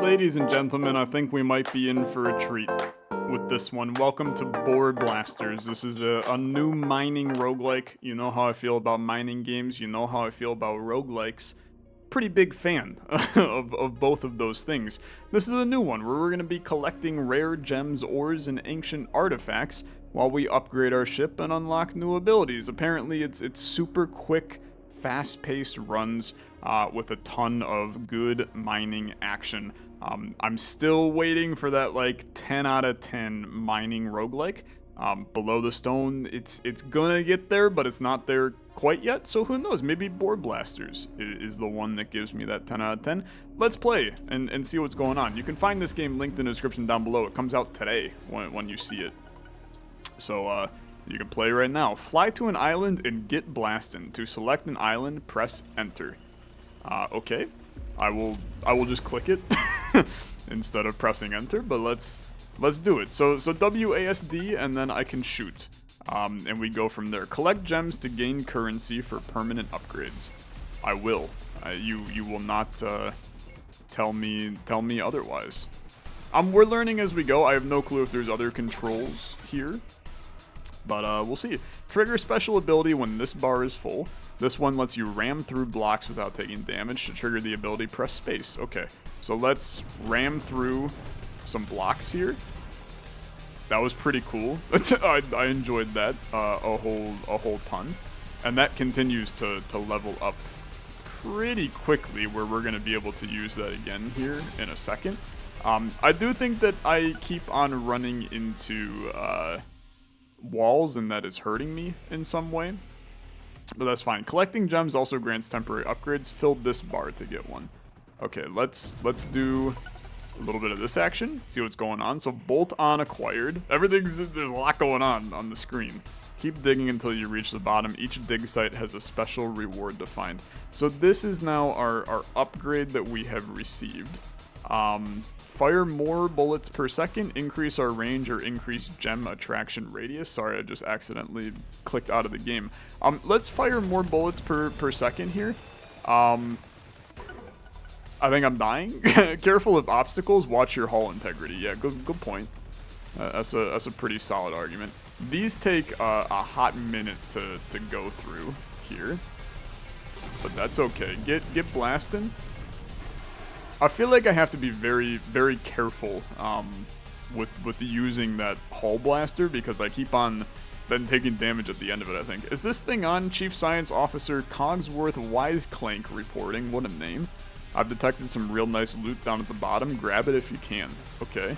Ladies and gentlemen, I think we might be in for a treat with this one. Welcome to Board Blasters. This is a new mining roguelike. You know how I feel about mining games. You know how I feel about roguelikes. Pretty big fan of both of those things. This is a new one where we're going to be collecting rare gems, ores, and ancient artifacts while we upgrade our ship and unlock new abilities. Apparently it's super quick, fast-paced runs with a ton of good mining action. I'm still waiting for that like 10 out of 10 mining roguelike. Below the Stone, it's gonna get there, but it's not there quite yet, so who knows, maybe Board Blasters is the one that gives me that 10 out of 10. Let's play and see what's going on. You can find this game linked in the description down below. It comes out today when you see it. So, you can play right now. Fly to an island and get blasted. To select an island, press enter. Okay. I will just click it instead of pressing enter, but let's do it. So WASD, and then I can shoot. And we go from there. Collect gems to gain currency for permanent upgrades. I will. You will not tell me otherwise. We're learning as we go. I have no clue if there's other controls here, but we'll see. Trigger special ability when this bar is full. This one lets you ram through blocks without taking damage. To trigger the ability, press space. Okay, so let's ram through some blocks here. That was pretty cool. I enjoyed that a whole ton, and that continues to level up pretty quickly, where we're gonna be able to use that again here in a second. I do think that I keep on running into walls, and that is hurting me in some way, but that's fine. Collecting gems also grants temporary upgrades. Filled this bar to get one. Okay, let's do a little bit of this action, see what's going on. So bolt on acquired. There's a lot going on the screen. Keep digging until you reach the bottom. Each dig site has a special reward to find. So this is now our upgrade that we have received. Fire more bullets per second, increase our range, or increase gem attraction radius. Sorry, I just accidentally clicked out of the game. Let's fire more bullets per second here. I think I'm dying. Careful of obstacles, watch your hull integrity. Yeah, good point. That's a pretty solid argument. These take a hot minute to go through here, but that's okay. Get blasting. I feel like I have to be very, very careful with using that hull blaster, because I keep on then taking damage at the end of it, I think. Is this thing on? Chief Science Officer Cogsworth Wiseclank reporting. What a name. I've detected some real nice loot down at the bottom. Grab it if you can. Okay.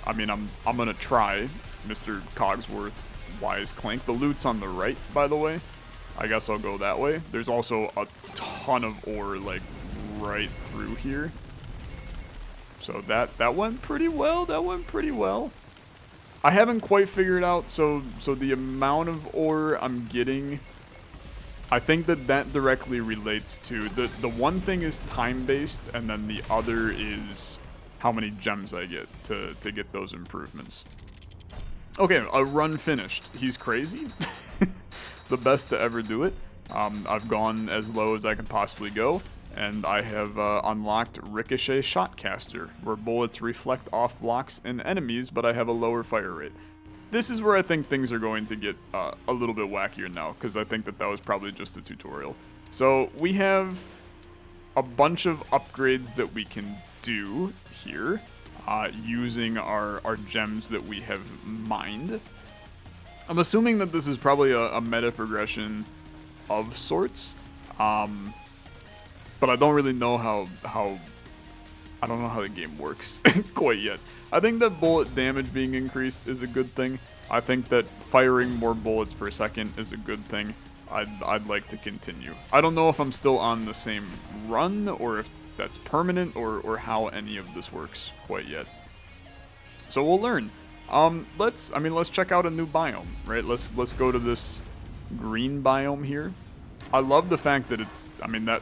I mean, I'm gonna try, Mr. Cogsworth Wiseclank. The loot's on the right, by the way. I guess I'll go that way. There's also a ton of ore, like, right through here. So that went pretty well. That went pretty well. I haven't quite figured out, so the amount of ore I'm getting, I think that directly relates to the one thing is time based, and then the other is how many gems I get to get those improvements. Okay, a run finished. He's crazy. The best to ever do it. I've gone as low as I can possibly go, and I have unlocked Ricochet Shotcaster, where bullets reflect off blocks and enemies, but I have a lower fire rate. This is where I think things are going to get a little bit wackier now, because I think that was probably just a tutorial. So we have a bunch of upgrades that we can do here using our gems that we have mined. I'm assuming that this is probably a meta progression of sorts, but I don't really know how I don't know how the game works quite yet. I think that bullet damage being increased is a good thing. I think that firing more bullets per second is a good thing. I'd like to continue. I don't know if I'm still on the same run, or if that's permanent, or how any of this works quite yet. So we'll learn. Let's check out a new biome, right? Let's go to this green biome here. I love the fact that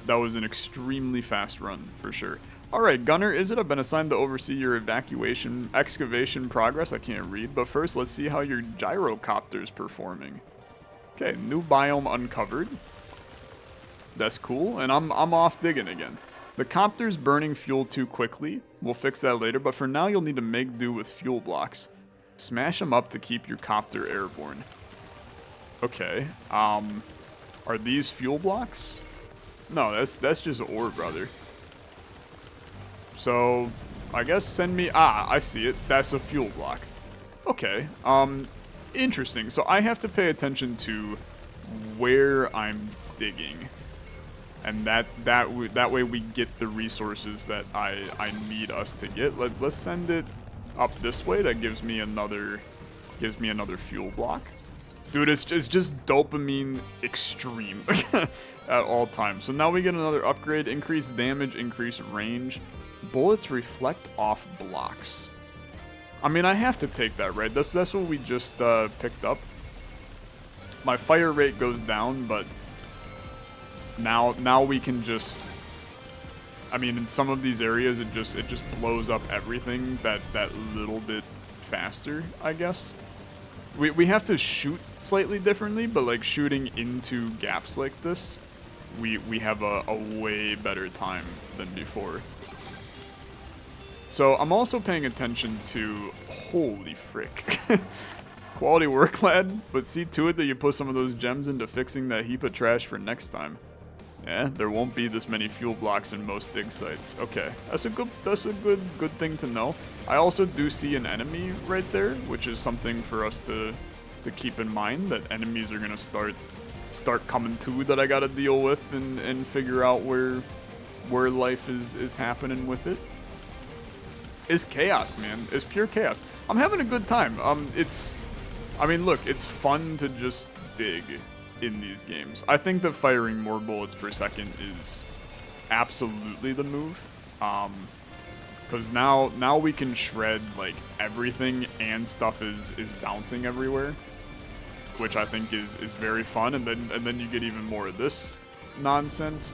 that was an extremely fast run for sure. Alright, Gunner, is it? I've been assigned to oversee your excavation progress. I can't read, but first let's see how your gyrocopter's performing. Okay, new biome uncovered. That's cool, and I'm off digging again. The copter's burning fuel too quickly. We'll fix that later, but for now you'll need to make do with fuel blocks. Smash them up to keep your copter airborne. Okay, are these fuel blocks? No, that's just ore, brother. So, I guess send me, I see it. That's a fuel block. Okay, interesting. So I have to pay attention to where I'm digging. And that way we get the resources that I need us to get. Let's send it up this way. That gives me another fuel block. Dude, it's just dopamine extreme at all times. So now we get another upgrade, increased damage, increased range. Bullets reflect off blocks. I mean, I have to take that, right? That's what we just picked up. My fire rate goes down, but now we can just, I mean, in some of these areas it just blows up everything that little bit faster, I guess. We have to shoot slightly differently, but like shooting into gaps like this, we have a way better time than before. So I'm also paying attention to, holy frick. Quality work, lad, but see to it that you put some of those gems into fixing that heap of trash for next time. Yeah, there won't be this many fuel blocks in most dig sites. Okay, that's a good thing to know. I also do see an enemy right there, which is something for us to keep in mind, that enemies are gonna start coming to that I gotta deal with and figure out where life is happening with it. It's chaos, man. It's pure chaos. I'm having a good time. I mean, look, it's fun to just dig in these games. I think that firing more bullets per second is absolutely the move. Because now we can shred like everything and stuff is bouncing everywhere, which I think is very fun. And then you get even more of this nonsense.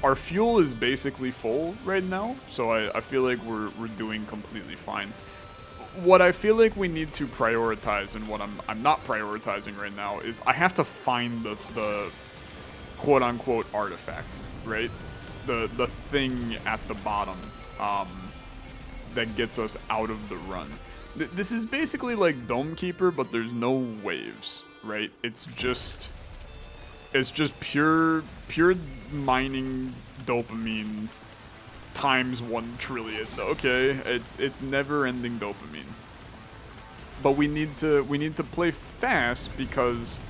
Our fuel is basically full right now, so I feel like we're doing completely fine. What I feel like we need to prioritize, and what I'm not prioritizing right now, is I have to find the quote-unquote artifact, right? The thing at the bottom that gets us out of the run. This is basically like Dome Keeper, but there's no waves, right? It's just pure mining dopamine times 1 trillion. Okay, it's never-ending dopamine. But we need to play fast because,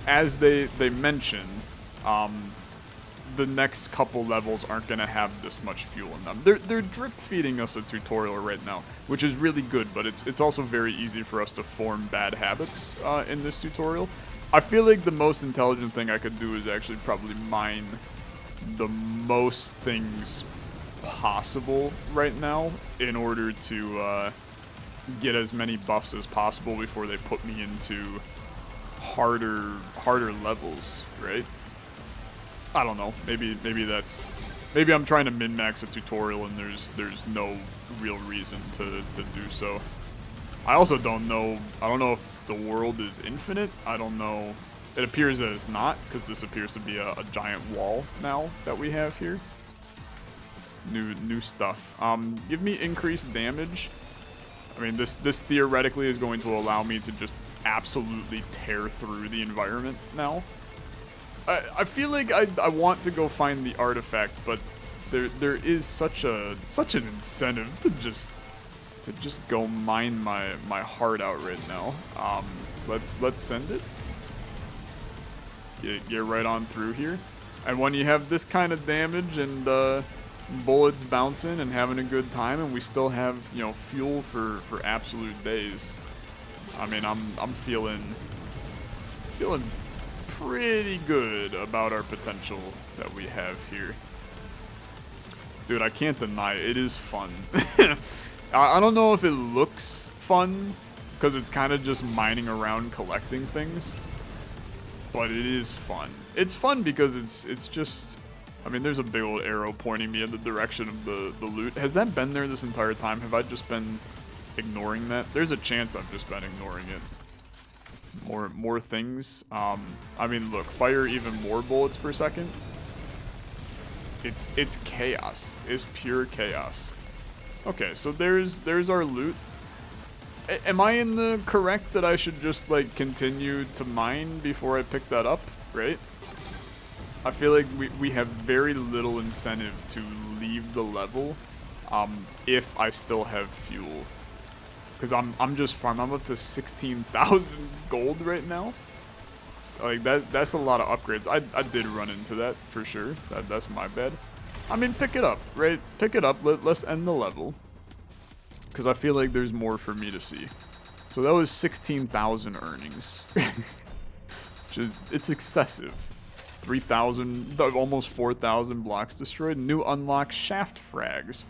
as they mentioned, the next couple levels aren't gonna have this much fuel in them. They're drip feeding us a tutorial right now, which is really good. But it's also very easy for us to form bad habits in this tutorial. I feel like the most intelligent thing I could do is actually probably mine the most things possible right now in order to get as many buffs as possible before they put me into harder levels, right? I don't know. Maybe I'm trying to min-max a tutorial and there's no real reason to do so. I also don't know. I don't know if the world is infinite. I don't know. It appears that it's not, because this appears to be a giant wall now that we have here. New stuff. Give me increased damage. I mean, this theoretically is going to allow me to just absolutely tear through the environment now. I feel like I want to go find the artifact, but there is such an incentive to just go mine my heart out right now. Let's send it. Get right on through here. And when you have this kind of damage and bullets bouncing and having a good time, and we still have, you know, fuel for absolute days, I mean, I'm feeling pretty good about our potential that we have here. Dude, I can't deny it is fun. I don't know if it looks fun because it's kind of just mining around collecting things, but it is fun. It's fun because it's just, I mean, there's a big old arrow pointing me in the direction of the loot. Has that been there this entire time? Have I just been ignoring that? There's a chance I've just been ignoring it. More things. I mean, look, fire even more bullets per second. It's chaos. It's pure chaos. Okay, so there's our loot. Am I in the correct that I should just like continue to mine before I pick that up, right? I feel like we have very little incentive to leave the level if I still have fuel. Cause I'm just farming. I'm up to 16,000 gold right now. Like that's a lot of upgrades. I did run into that for sure. That's my bad. I mean, pick it up, right? Pick it up. Let's end the level. Cause I feel like there's more for me to see. So that was 16,000 earnings, which is it's excessive. 3,000, almost 4,000 blocks destroyed. New unlock shaft frags.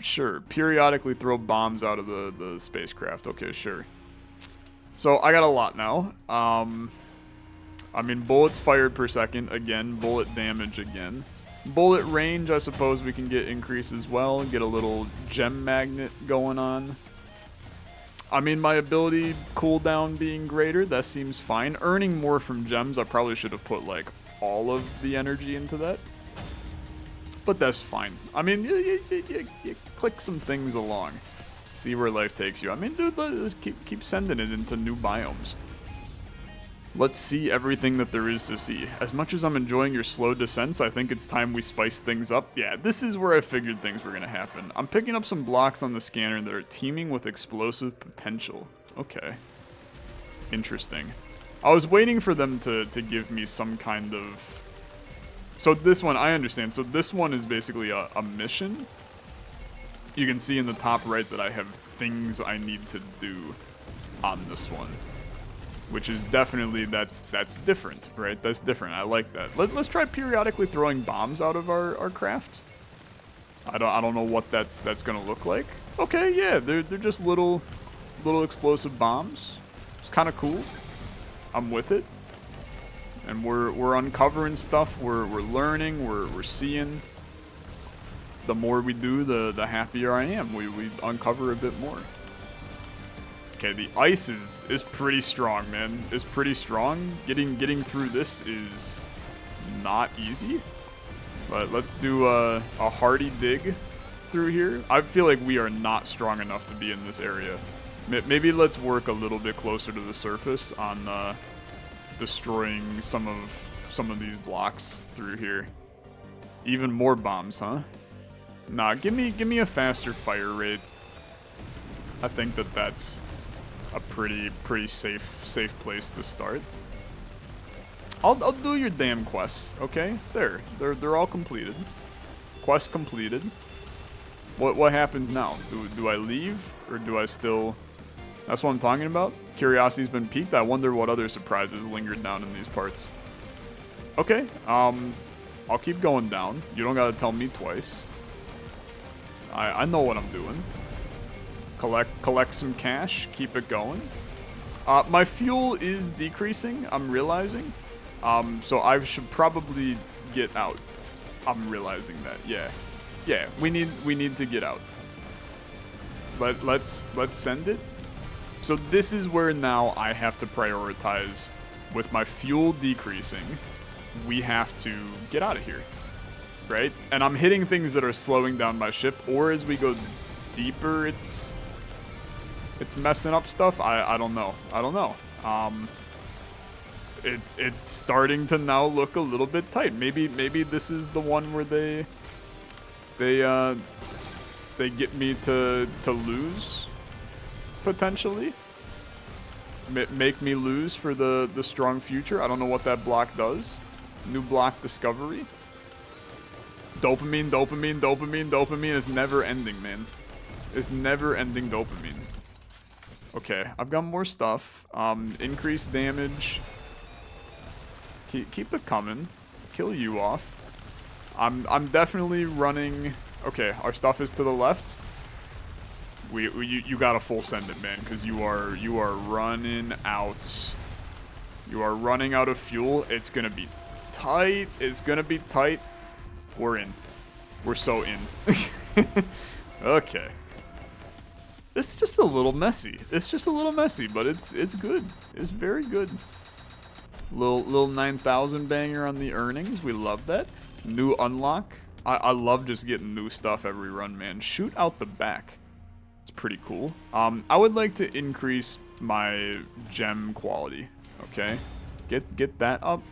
Sure. Periodically throw bombs out of the spacecraft. Okay, sure. So I got a lot now. I mean, bullets fired per second again. Bullet damage again. Bullet range, I suppose we can get increased as well. Get a little gem magnet going on. I mean, my ability cooldown being greater, that seems fine. Earning more from gems, I probably should have put like all of the energy into that. But that's fine. I mean, you click some things along. See where life takes you. I mean, dude, let's keep sending it into new biomes. Let's see everything that there is to see. As much as I'm enjoying your slow descents, I think it's time we spice things up. Yeah, this is where I figured things were gonna happen. I'm picking up some blocks on the scanner that are teeming with explosive potential. Okay. Interesting. I was waiting for them to give me some kind of... So this one, I understand. So this one is basically a mission. You can see in the top right that I have things I need to do on this one. Which is definitely, that's different, right? That's different. I like that. Let's try periodically throwing bombs out of our craft. I don't know what that's gonna look like. Okay, yeah, they're just little explosive bombs. It's kind of cool. I'm with it. And we're uncovering stuff. We're learning. We're seeing. The more we do, the happier I am. We uncover a bit more. Okay, the ice is pretty strong, man. It's pretty strong. Getting through this is not easy. But let's do a hardy dig through here. I feel like we are not strong enough to be in this area. Maybe let's work a little bit closer to the surface on destroying some of these blocks through here. Even more bombs, huh? Nah, give me a faster fire rate. I think that's a pretty safe place to start. I'll do your damn quests, okay? They're all completed. Quest completed. What happens now? Do I leave or do I still? That's what I'm talking about. Curiosity's been piqued. I wonder what other surprises lingered down in these parts. Okay, I'll keep going down. You don't gotta tell me twice. I know what I'm doing. Collect some cash. Keep it going. My fuel is decreasing. I'm realizing. So I should probably get out. I'm realizing that. Yeah. We need to get out. But let's send it. So this is where now I have to prioritize. With my fuel decreasing, we have to get out of here, right? And I'm hitting things that are slowing down my ship, or as we go deeper, it's messing up stuff. I don't know. It's starting to now look a little bit tight. Maybe this is the one where they get me to lose. Potentially. Make me lose for the strong future. I don't know what that block does. New block discovery. Dopamine is never ending, man. It's never ending dopamine. Okay, I've got more stuff. Increased damage. Keep it coming. Kill you off. I'm definitely running. Okay, our stuff is to the left. You gotta full send it, man, because you are running out. You are running out of fuel. It's gonna be tight. It's gonna be tight. We're in. We're so in. Okay. It's just a little messy. It's just a little messy, but it's good. It's very good. Little 9,000 banger on the earnings. We love that. New unlock. I love just getting new stuff every run, man. Shoot out the back. It's pretty cool. I would like to increase my gem quality. Okay, get that up.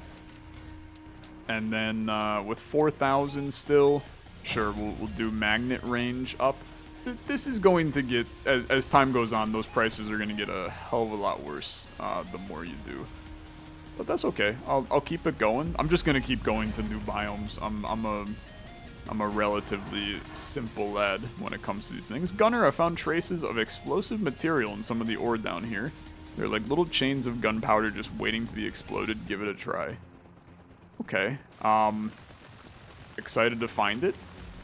And then with 4,000 still, sure, we'll do magnet range up. This is going to get, as time goes on, those prices are going to get a hell of a lot worse the more you do. But that's okay. I'll keep it going. I'm just going to keep going to new biomes. I'm a relatively simple lad when it comes to these things. Gunner, I found traces of explosive material in some of the ore down here. They're like little chains of gunpowder just waiting to be exploded. Give it a try. Okay. Excited to find it.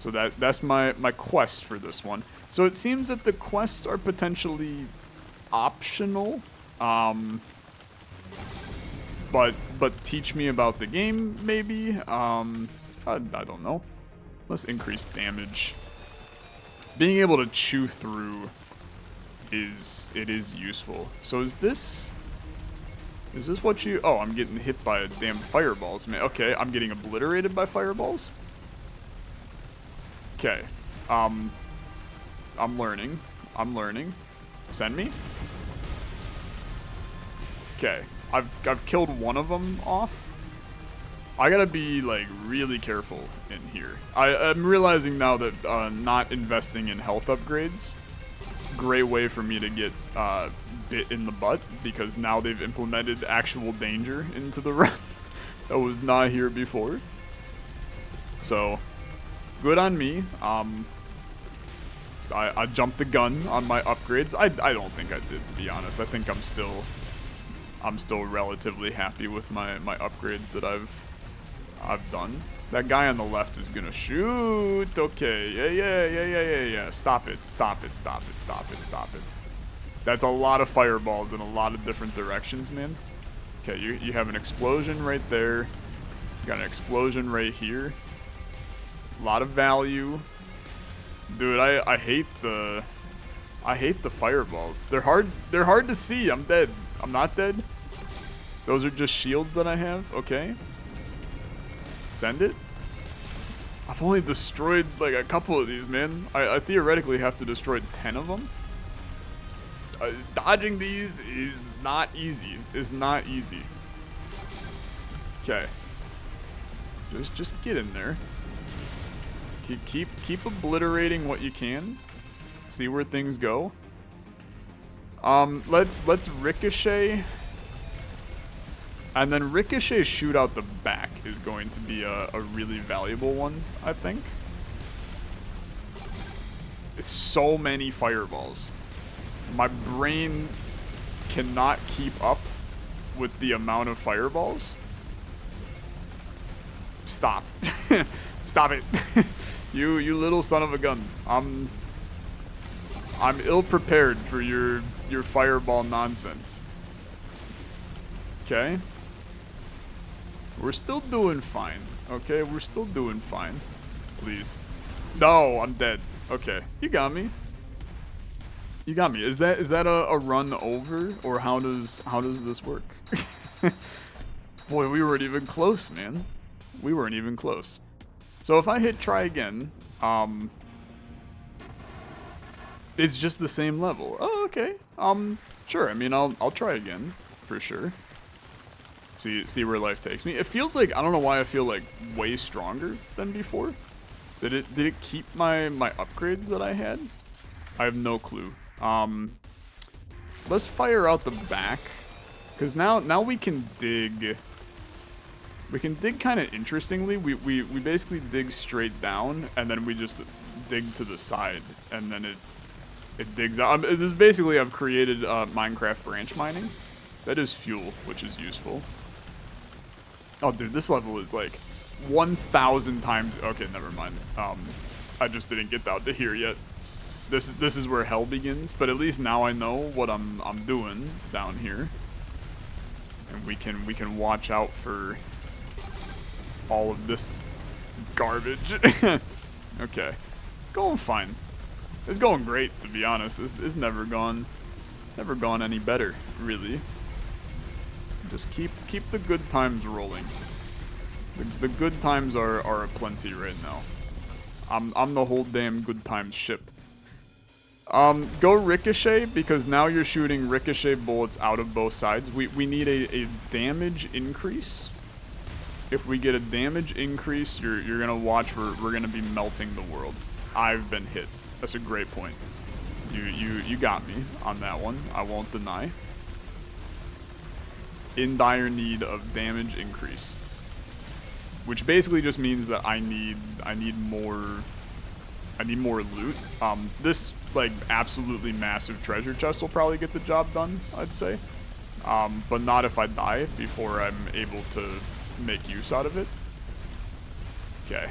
So that's my quest for this one. So it seems that the quests are potentially optional. But teach me about the game, maybe. I don't know. Let's increase damage. Being able to chew through is useful. So is this what you? Oh, I'm getting hit by damn fireballs, man. Okay, I'm getting obliterated by fireballs. Okay, I'm learning. Send me. Okay, I've killed one of them off. I gotta be like really careful in here. I'm realizing now that not investing in health upgrades, great way for me to get bit in the butt, because now they've implemented actual danger into the run that was not here before. So good on me. I jumped the gun on my upgrades. I don't think I did, to be honest. I think I'm still relatively happy with my upgrades that I've done. That guy on the left is gonna shoot. Okay, yeah. Stop it. That's a lot of fireballs in a lot of different directions, man. Okay, you have an explosion right there. You got an explosion right here. A lot of value. Dude, I hate the fireballs. They're hard to see. I'm dead. I'm not dead. Those are just shields that I have. Okay. Send it. I've only destroyed like a couple of these, man. I theoretically have to destroy 10 of them. Dodging these is not easy. It's not easy. Okay. Just get in there. Keep obliterating what you can. See where things go. Let's ricochet. And then ricochet shoot out the back is going to be a really valuable one, I think. It's so many fireballs. My brain cannot keep up with the amount of fireballs. Stop. Stop it. You little son of a gun. I'm ill prepared for your fireball nonsense. Okay. We're still doing fine. Okay, we're still doing fine. Please. No, I'm dead. Okay, you got me. You got me. Is that a run over, or how does this work? Boy, we weren't even close, man. We weren't even close. So if I hit try again, it's just the same level. Oh, okay. Sure. I mean, I'll try again for sure. See where life takes me. It feels like, I don't know why I feel like way stronger than before. Did it keep my upgrades that I had? I have no clue. Let's fire out the back, because now we can dig. We can dig kind of interestingly. We basically dig straight down, and then we just dig to the side, and then it digs out. This is basically, I've created Minecraft branch mining. That is fuel, which is useful. Oh, dude, this level is like 1,000 times. Okay, never mind. I just didn't get out to here yet. This is where hell begins. But at least now I know what I'm doing down here, and we can watch out for all of this garbage. Okay, it's going fine. It's going great, to be honest. It's never gone any better, really. Just keep the good times rolling. The good times are aplenty right now. I'm the whole damn good times ship. Go ricochet, because now you're shooting ricochet bullets out of both sides. We need a damage increase. If we get a damage increase, you're gonna watch we're gonna be melting the world. I've been hit. That's a great point. You got me on that one. I won't deny. In dire need of damage increase, which basically just means that I need more loot. This like absolutely massive treasure chest will probably get the job done, I'd say. But not if I die before I'm able to make use out of it. Okay.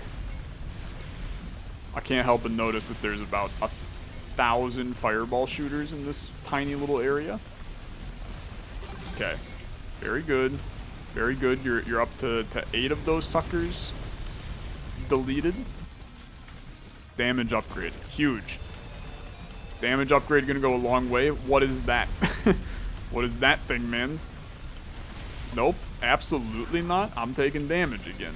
I can't help but notice that there's about 1,000 fireball shooters in this tiny little area. Okay. Very good. Very good. You're up to 8 of those suckers deleted. Damage upgrade. Huge. Damage upgrade gonna go a long way. What is that? What is that thing, man? Nope. Absolutely not. I'm taking damage again.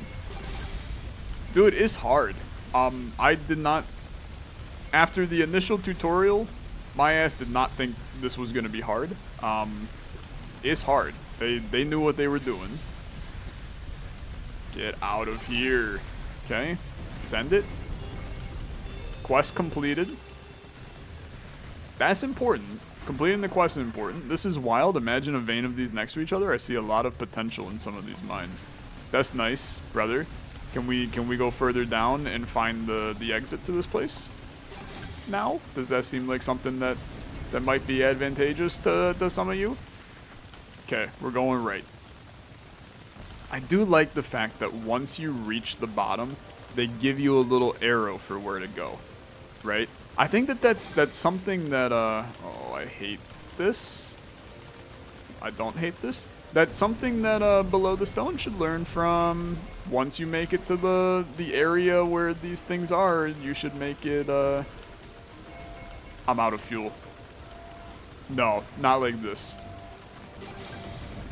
Dude, it's hard. I did not... After the initial tutorial, my ass did not think this was gonna be hard. It's hard. They knew what they were doing. Get out of here. Okay. Send it. Quest completed. That's important. Completing the quest is important. This is wild. Imagine a vein of these next to each other. I see a lot of potential in some of these mines. That's nice, brother. Can we go further down and find the exit to this place? Now? Does that seem like something that might be advantageous to some of you? Okay, we're going right. I do like the fact that once you reach the bottom, they give you a little arrow for where to go, right? I think that's something that, oh, I hate this. I don't hate this. That's something that Below the Stone should learn from. Once you make it to the area where these things are, you should make it, I'm out of fuel. No, not like this.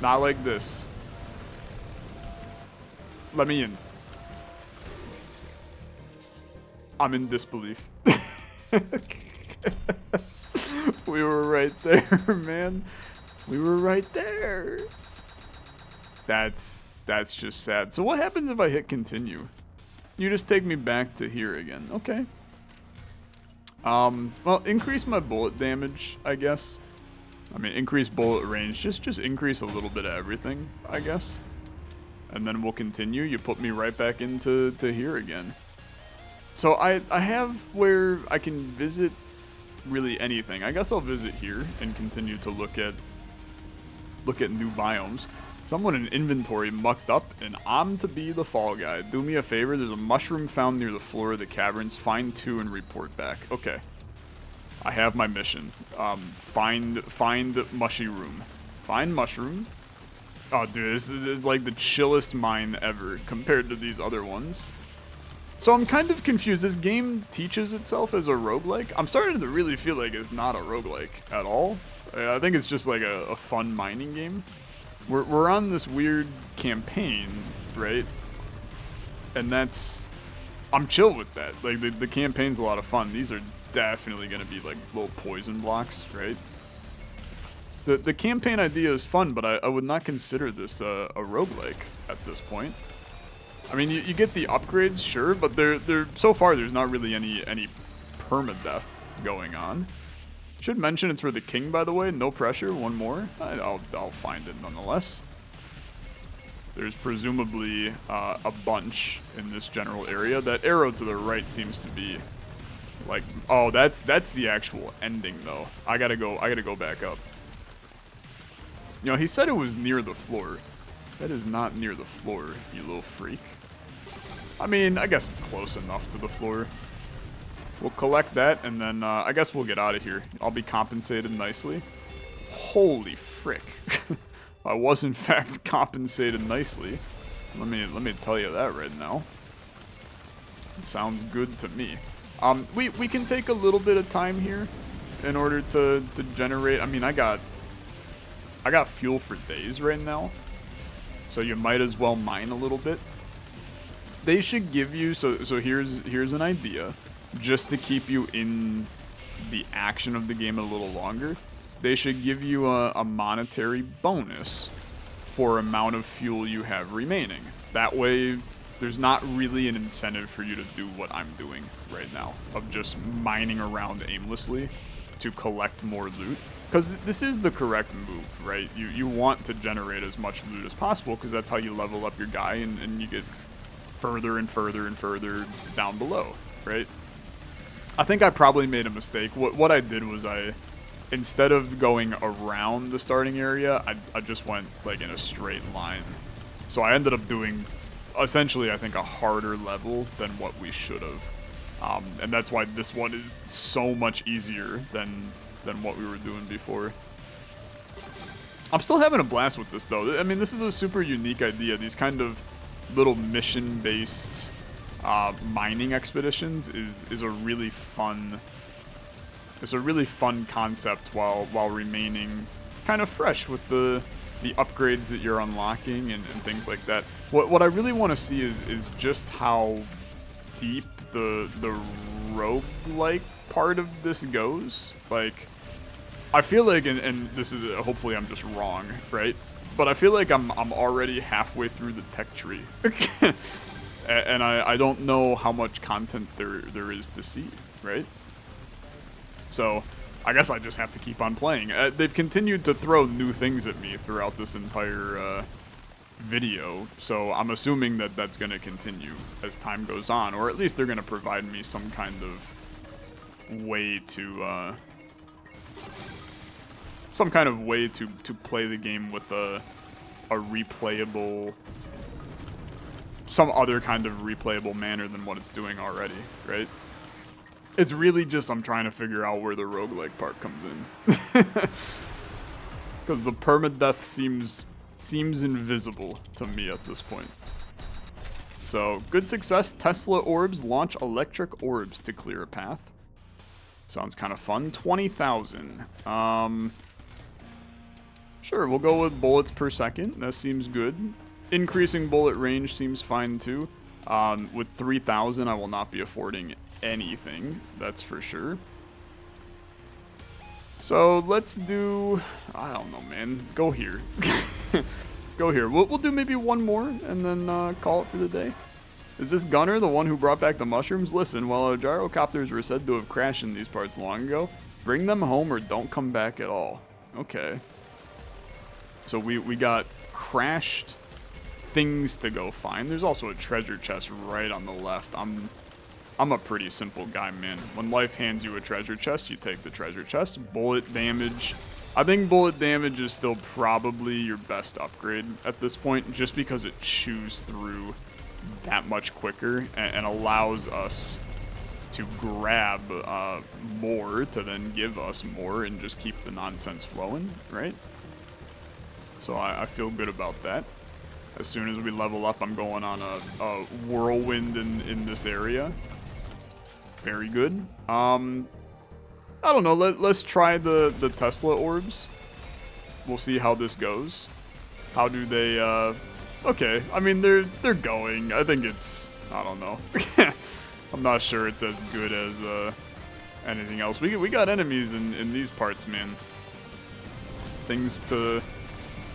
Not like this. Let me in. I'm in disbelief. We were right there, man. We were right there. That's just sad. So what happens if I hit continue? You just take me back to here again. Okay. Well, increase my bullet damage, I guess. I mean, increase bullet range. Just increase a little bit of everything, I guess. And then we'll continue. You put me right back into here again. So I have where I can visit really anything. I guess I'll visit here and continue to look at new biomes. Someone in inventory mucked up, and I'm to be the fall guy. Do me a favor. There's a mushroom found near the floor of the caverns. Find 2 and report back. Okay. I have my mission. Find mushy room. Find mushroom. Oh, dude, this is like the chillest mine ever compared to these other ones. So I'm kind of confused. This game teaches itself as a roguelike. I'm starting to really feel like it's not a roguelike at all. I think it's just like a fun mining game. We're on this weird campaign, right? And that's... I'm chill with that. Like, the campaign's a lot of fun. These are definitely going to be like little poison blocks, right? The campaign idea is fun, but I would not consider this a roguelike at this point. I mean, you get the upgrades, sure, but they're so far there's not really any permadeath going on. Should mention it's for the king, by the way. No pressure. One more. I'll find it nonetheless. There's presumably a bunch in this general area. That arrow to the right seems to be like, oh, that's the actual ending though. I gotta go back up. You know, he said it was near the floor. That is not near the floor, you little freak. I mean, I guess it's close enough to the floor. We'll collect that, and then I guess we'll get out of here. I'll be compensated nicely. Holy frick. I was, in fact, compensated nicely. Let me tell you that right now. It sounds good to me. We can take a little bit of time here in order to generate. I mean, I got I got fuel for days right now, so you might as well mine a little bit. They should give you, so here's an idea, just to keep you in the action of the game a little longer. They should give you a monetary bonus for amount of fuel you have remaining. That way, there's not really an incentive for you to do what I'm doing right now, of just mining around aimlessly to collect more loot. Because this is the correct move, right? You want to generate as much loot as possible, because that's how you level up your guy and you get further and further and further down below, right? I think I probably made a mistake. What I did was instead of going around the starting area, I just went like in a straight line. So I ended up doing essentially, I think, a harder level than what we should have. And that's why this one is so much easier than what we were doing before. I'm still having a blast with this though. I mean, this is a super unique idea. These kind of little mission-based mining expeditions is a really fun. It's a really fun concept while remaining kind of fresh with the upgrades that you're unlocking and things like that. What I really want to see is just how deep the roguelike part of this goes. Like, I feel like, and this is, hopefully I'm just wrong, right? But I feel like I'm already halfway through the tech tree. And I don't know how much content there is to see, right? So I guess I just have to keep on playing. They've continued to throw new things at me throughout this entire video, so I'm assuming that that's going to continue as time goes on, or at least they're going to provide me some kind of way to play the game with a replayable, some other kind of replayable manner than what it's doing already, right? It's really just I'm trying to figure out where the roguelike part comes in. Because the permadeath seems invisible to me at this point. So, good success. Tesla orbs launch electric orbs to clear a path. Sounds kind of fun. 20,000. Sure, we'll go with bullets per second. That seems good. Increasing bullet range seems fine too. With 3,000, I will not be affording anything, that's for sure. So let's do, I don't know, man. Go here. Go here. We'll do maybe one more and then call it for the day. Is this Gunner the one who brought back the mushrooms? Listen, while our gyrocopters were said to have crashed in these parts long ago, bring them home or don't come back at all. Okay. So we got crashed things to go find. There's also a treasure chest right on the left. I'm a pretty simple guy, man. When life hands you a treasure chest, you take the treasure chest. Bullet damage. I think bullet damage is still probably your best upgrade at this point, just because it chews through that much quicker and allows us to grab more to then give us more and just keep the nonsense flowing, right? So I feel good about that. As soon as we level up, I'm going on a whirlwind in this area. Very good. I don't know. Let's try the Tesla orbs. We'll see how this goes. How do they? Okay. I mean, they're going. I think it's. I don't know. I'm not sure it's as good as anything else. We got enemies in these parts, man. Things to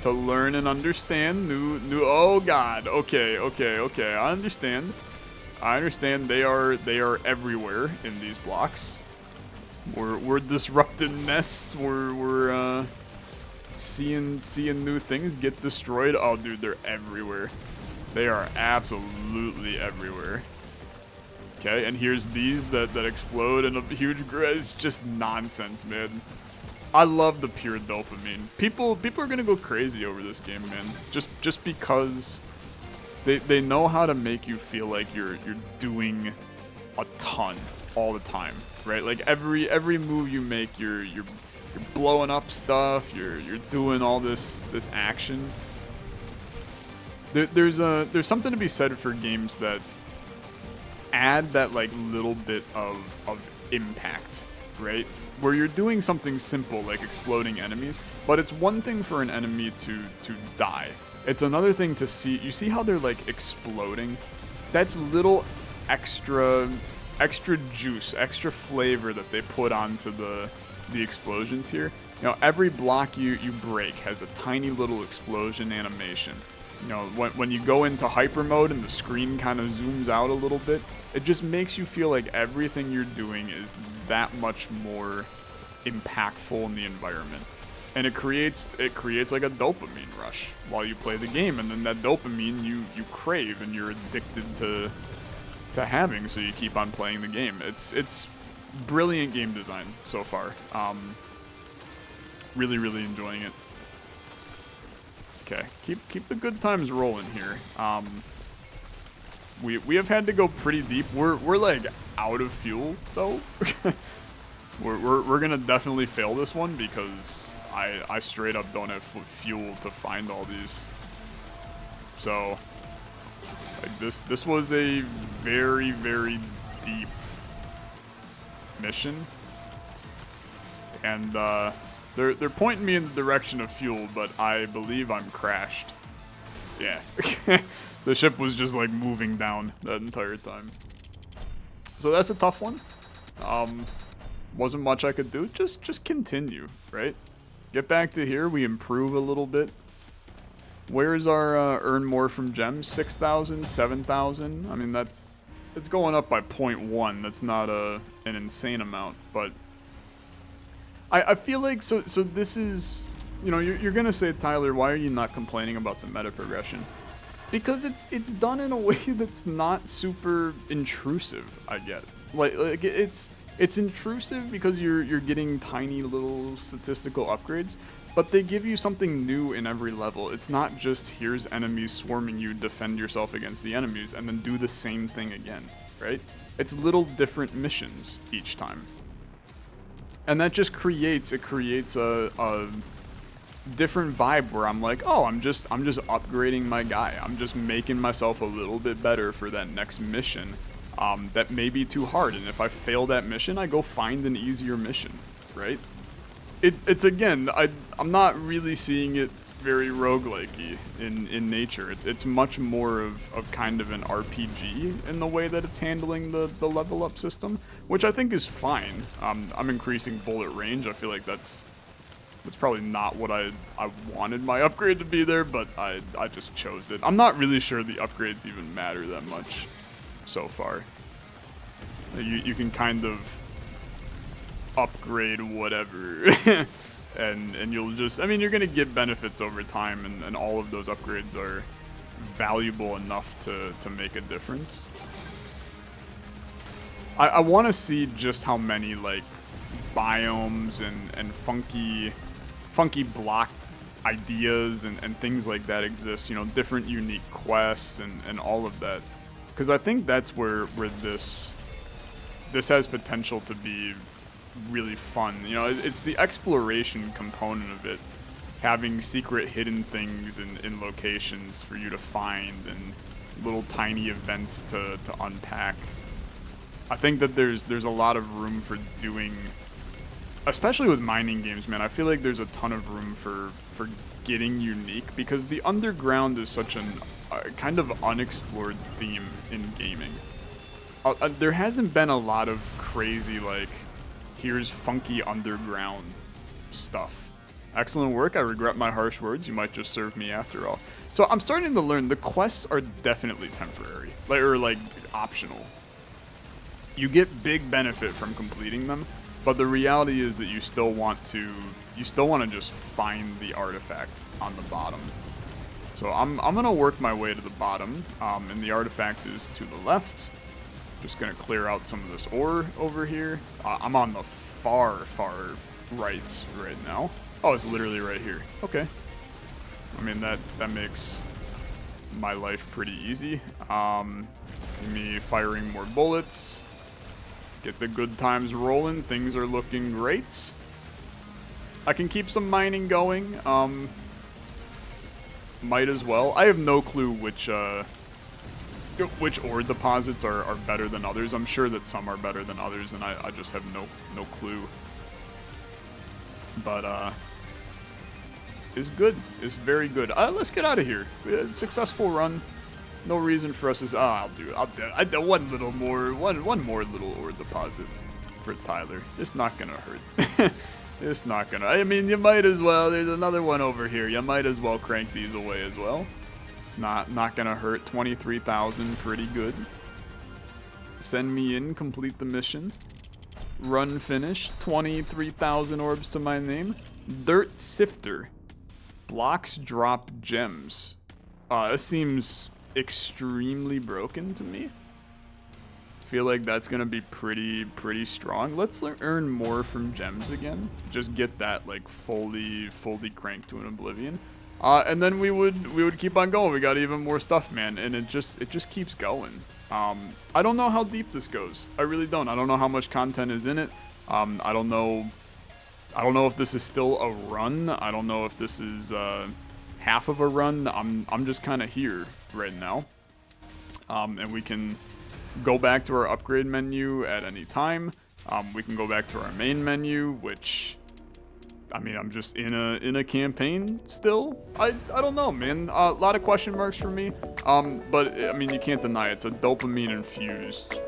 learn and understand. New. Oh God. Okay. I understand. They are everywhere in these blocks. We're disrupting nests. We're seeing new things get destroyed. Oh, dude, they're everywhere. They are absolutely everywhere. Okay, and here's these that explode in a huge. It's just nonsense, man. I love the pure dopamine. People are gonna go crazy over this game, man. Just because they know how to make you feel like you're doing a ton all the time, right? Like every move you make, you're blowing up stuff. You're doing all this action. There's something to be said for games that add that like little bit of impact right? Where you're doing something simple like exploding enemies, but it's one thing for an enemy to die. It's another thing to see, you see how they're like exploding? That's little extra juice, extra flavor that they put onto the explosions here. You know, every block you break has a tiny little explosion animation. You know, when you go into hyper mode and the screen kind of zooms out a little bit, it just makes you feel like everything you're doing is that much more impactful in the environment. And it creates like a dopamine rush while you play the game, and then that dopamine you crave and you're addicted to having, so you keep on playing the game. It's brilliant game design so far. Really enjoying it. Okay, keep the good times rolling here. We have had to go pretty deep. We're like out of fuel though. we're gonna definitely fail this one because I straight up don't have fuel to find all these. So like this was a very deep mission, and they're pointing me in the direction of fuel, but I believe I'm crashed. Yeah. The ship was just like moving down that entire time. So that's a tough one. Wasn't much I could do. Just continue, right? Get back to here, we improve a little bit. Where's our earn more from gems? 6,000, 7,000? I mean, it's going up by 0.1. That's not an insane amount, but I feel like, so this is, you know, you're gonna say, Tyler, why are you not complaining about the meta progression? Because it's done in a way that's not super intrusive, I get. Like it's intrusive because you're getting tiny little statistical upgrades, but they give you something new in every level. It's not just here's enemies swarming you, defend yourself against the enemies, and then do the same thing again, right? It's little different missions each time. And that just creates a different vibe where I'm like, oh, I'm just upgrading my guy. I'm just making myself a little bit better for that next mission that may be too hard. And if I fail that mission, I go find an easier mission, right? It's again, I'm not really seeing it very roguelike-y in nature. It's much more of kind of an RPG in the way that it's handling the level up system, which I think is fine. I'm increasing bullet range. I feel like that's probably not what I wanted my upgrade to be there, but I just chose it. I'm not really sure the upgrades even matter that much so far. You can kind of upgrade whatever. And you'll just, I mean, you're gonna get benefits over time, and all of those upgrades are valuable enough to make a difference. I want to see just how many like biomes and funky block ideas and things like that exist, you know, different unique quests and all of that, because I think that's where this has potential to be really fun. You know, it's the exploration component of it, having secret hidden things in locations for you to find and little tiny events to unpack. I think that there's a lot of room for doing, especially with mining games, man. I feel like there's a ton of room for getting unique, because the underground is such an kind of unexplored theme in gaming. There hasn't been a lot of crazy, like, here's funky underground stuff. Excellent work. I regret my harsh words. You might just serve me after all. So I'm starting to learn the quests are definitely temporary, like optional. You get big benefit from completing them, but the reality is that you still want to just find the artifact on the bottom. So I'm gonna work my way to the bottom, and the artifact is to the left. Just gonna clear out some of this ore over here. I'm on the far right now. Oh, it's literally right here. Okay. I mean, that makes my life pretty easy. Me firing more bullets. Get the good times rolling. Things are looking great. I can keep some mining going. Might as well. I have no clue which which ore deposits are better than others. I'm sure that some are better than others, and I just have no clue. But it's good. It's very good. Let's get out of here. We had a successful run. No reason for us to. I'll do one little more, one more little ore deposit for Tyler. It's not gonna hurt. It's not gonna. I mean, you might as well. There's another one over here. You might as well crank these away as well. It's not gonna hurt. 23,000, pretty good. Send me in. Complete the mission. Run finish. 23,000 orbs to my name. Dirt sifter. Blocks drop gems. This seems extremely broken to me. Feel like that's gonna be pretty strong. Let's earn more from gems again. Just get that like fully cranked to an oblivion. And then we would keep on going. We got even more stuff, man, and it just keeps going. I don't know how deep this goes. I really don't. I don't know how much content is in it. I don't know if this is still a run. I don't know if this is half of a run. I'm just kind of here right now. And we can go back to our upgrade menu at any time. We can go back to our main menu, which, I mean, I'm just in a campaign still. I don't know, man. A lot of question marks for me. But I mean, you can't deny it's a dopamine infused,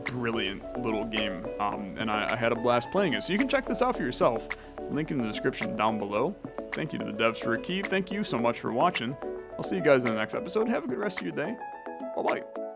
brilliant little game. And I had a blast playing it. So you can check this out for yourself. Link in the description down below. Thank you to the devs for a key. Thank you so much for watching. I'll see you guys in the next episode. Have a good rest of your day. Bye-bye.